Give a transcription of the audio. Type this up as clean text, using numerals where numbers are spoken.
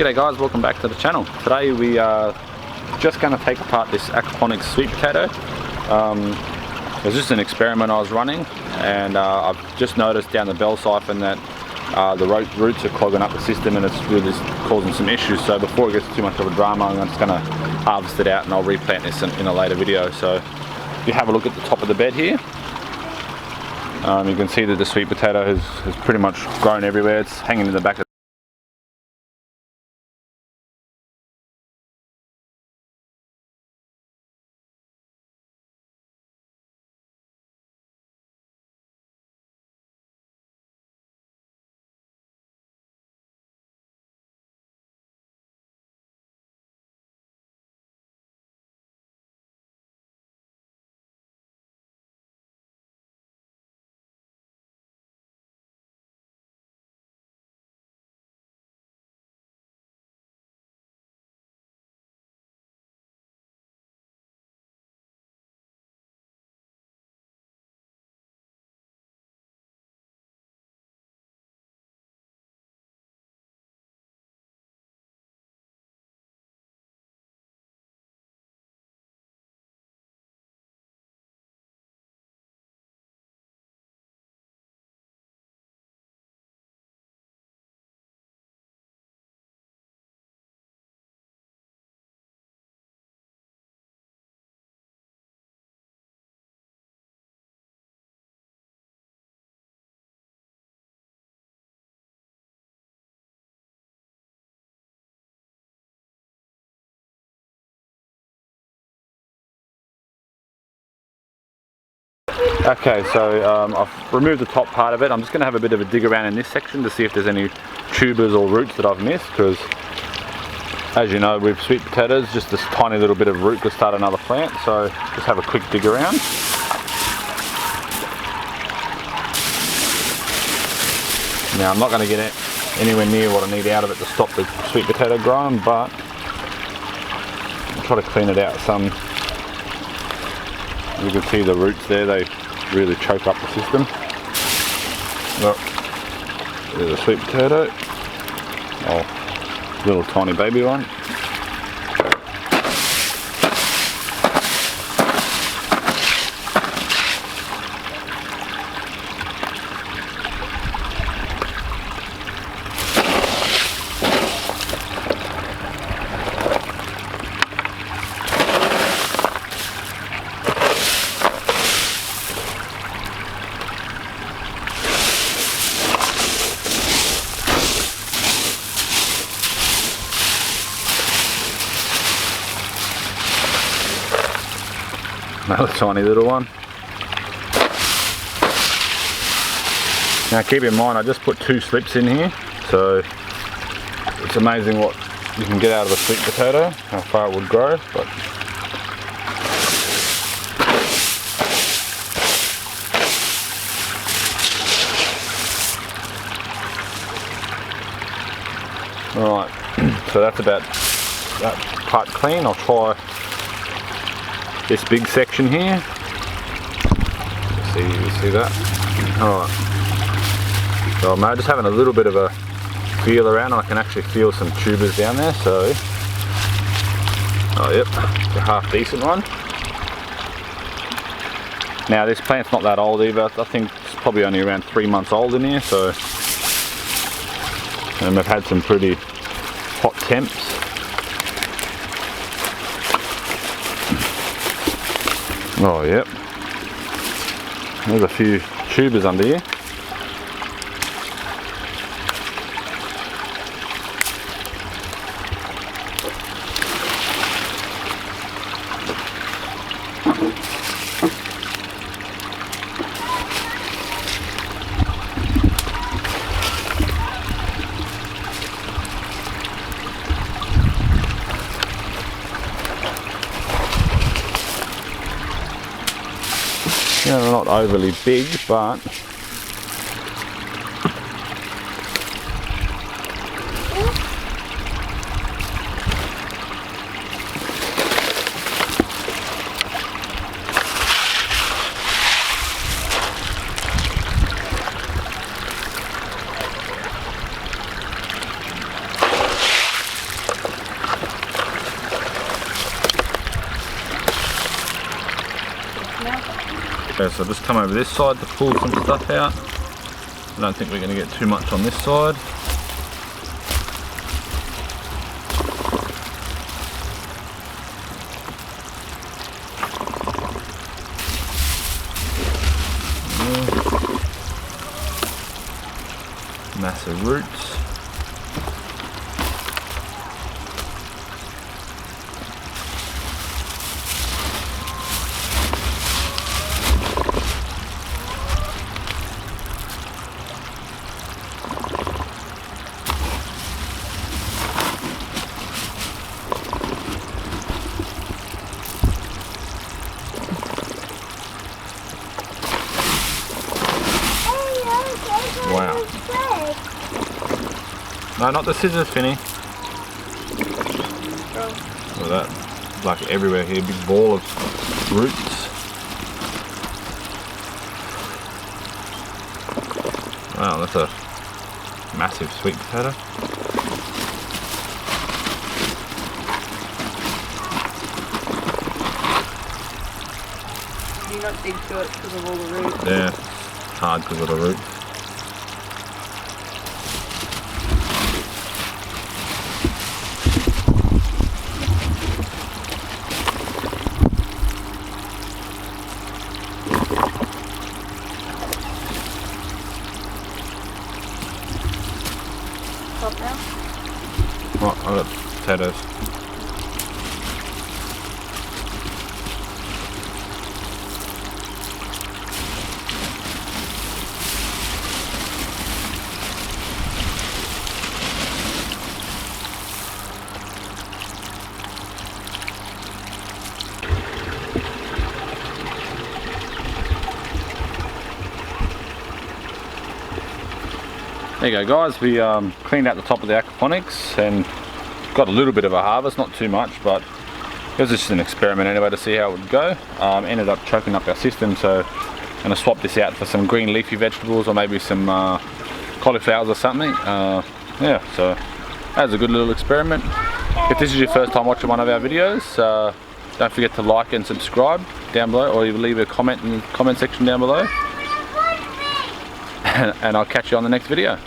G'day guys, welcome back to the channel. Today we are just going to take apart this aquaponic sweet potato. It was just an experiment I was running, and I've just noticed down the bell siphon that the roots are clogging up the system and it's really causing some issues. So before it gets too much of a drama, I'm just going to harvest it out and I'll replant this in a later video. So if you have a look at the top of the bed here, you can see that the sweet potato has pretty much grown everywhere. It's hanging in the back of Okay, so I've removed the top part of it. I'm just going to have a bit of a dig around in this section to see if there's any tubers or roots that I've missed, because as you know with sweet potatoes, just this tiny little bit of root to start another plant. So just have a quick dig around. Now I'm not going to get anywhere near what I need out of it to stop the sweet potato growing, but I'll try to clean it out some. You can see the roots there, they really choke up the system. Look, there's a sweet potato. Oh, little tiny baby one. Another tiny little one. Now keep in mind, I just put 2 slips in here, so it's amazing what you can get out of a sweet potato, how far it would grow. But alright, so that's about that part clean. I'll try this big section here. You see that? Alright. So I'm just having a little bit of a feel around, and I can actually feel some tubers down there, so oh yep, it's a half decent one. Now this plant's not that old either. I think it's probably only around 3 months old in here, so and we've had some pretty hot temps. Oh yep, there's a few tubers under here. You know, they're not overly big, but Okay, so just come over this side to pull some stuff out. I don't think we're going to get too much on this side. Massive roots. Wow. No, not the scissors, Finny. Look at that. It's like everywhere here, big ball of roots. Wow, that's a massive sweet potato. Do you not dig through it because of all the roots? Yeah, it's hard because of the roots. Stop now. Right, I've got potatoes. There you go, guys, we cleaned out the top of the aquaponics and got a little bit of a harvest, not too much, but it was just an experiment anyway to see how it would go. Ended up choking up our system, so I'm going to swap this out for some green leafy vegetables or maybe some cauliflowers or something. Yeah, so that was a good little experiment. If this is your first time watching one of our videos, don't forget to like and subscribe down below, or you leave a comment in the comment section down below. And I'll catch you on the next video.